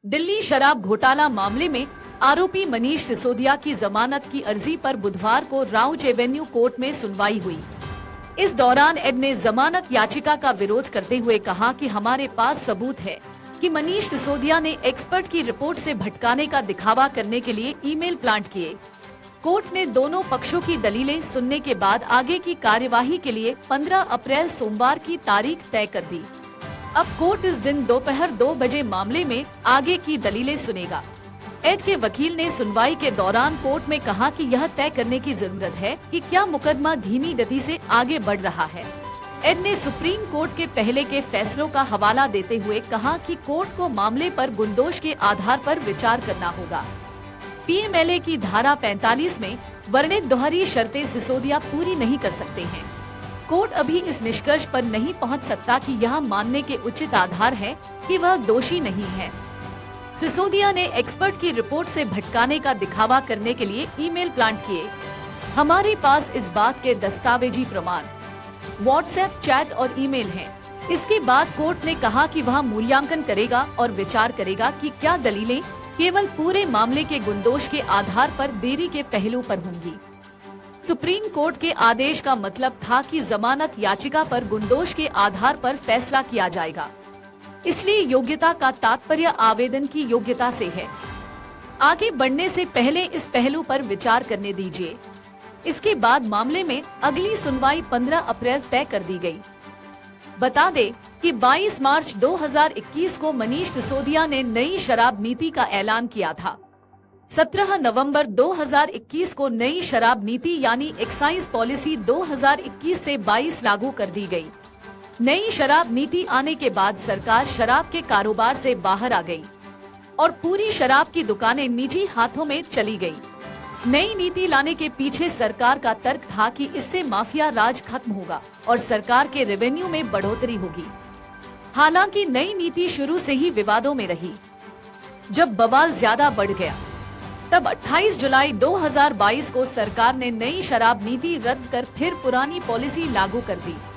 दिल्ली शराब घोटाला मामले में आरोपी मनीष सिसोदिया की जमानत की अर्जी पर बुधवार को राउज एवेन्यू कोर्ट में सुनवाई हुई। इस दौरान एड ने जमानत याचिका का विरोध करते हुए कहा कि हमारे पास सबूत है कि मनीष सिसोदिया ने एक्सपर्ट की रिपोर्ट से भटकाने का दिखावा करने के लिए ईमेल प्लांट किए। कोर्ट ने दोनों पक्षों की दलीलें सुनने के बाद आगे की कार्यवाही के लिए 15 अप्रैल सोमवार की तारीख तय कर दी। अब कोर्ट इस दिन दोपहर 2 बजे मामले में आगे की दलीलें सुनेगा। एड के वकील ने सुनवाई के दौरान कोर्ट में कहा कि यह तय करने की जरूरत है कि क्या मुकदमा धीमी गति से आगे बढ़ रहा है। एड ने सुप्रीम कोर्ट के पहले के फैसलों का हवाला देते हुए कहा कि कोर्ट को मामले पर गुंडोश के आधार पर विचार करना होगा। पीएमएलए की धारा 45 में वर्णित दोहरी शर्तें सिसोदिया पूरी नहीं कर सकते हैं। कोर्ट अभी इस निष्कर्ष पर नहीं पहुंच सकता कि यह मानने के उचित आधार है कि वह दोषी नहीं है। सिसोदिया ने एक्सपर्ट की रिपोर्ट से भटकाने का दिखावा करने के लिए ईमेल प्लांट किए। हमारे पास इस बात के दस्तावेजी प्रमाण, व्हाट्सएप चैट और ईमेल हैं। इसके बाद कोर्ट ने कहा कि वह मूल्यांकन करेगा और विचार करेगा कि क्या दलीलें केवल पूरे मामले के गुंडोश के आधार पर देरी के पहलू पर होंगी। सुप्रीम कोर्ट के आदेश का मतलब था कि जमानत याचिका पर गुंडोश के आधार पर फैसला किया जाएगा। इसलिए योग्यता का तात्पर्य आवेदन की योग्यता से है। आगे बढ़ने से पहले इस पहलू पर विचार करने दीजिए। इसके बाद मामले में अगली सुनवाई 15 अप्रैल तय कर दी गई। बता दें कि 22 मार्च 2021 को मनीष सिसोदिया ने नई शराब नीति का ऐलान किया था। 17 नवंबर 2021 को नई शराब नीति यानी एक्साइज पॉलिसी 2021 से 22 लागू कर दी गई। नई शराब नीति आने के बाद सरकार शराब के कारोबार से बाहर आ गई और पूरी शराब की दुकानें निजी हाथों में चली गई। नई नीति लाने के पीछे सरकार का तर्क था कि इससे माफिया राज खत्म होगा और सरकार के रेवेन्यू में बढ़ोतरी होगी। हालांकि नई नीति शुरू से ही विवादों में रही। जब बवाल ज्यादा बढ़ गया तब 28 जुलाई 2022 को सरकार ने नई शराब नीति रद्द कर फिर पुरानी पॉलिसी लागू कर दी।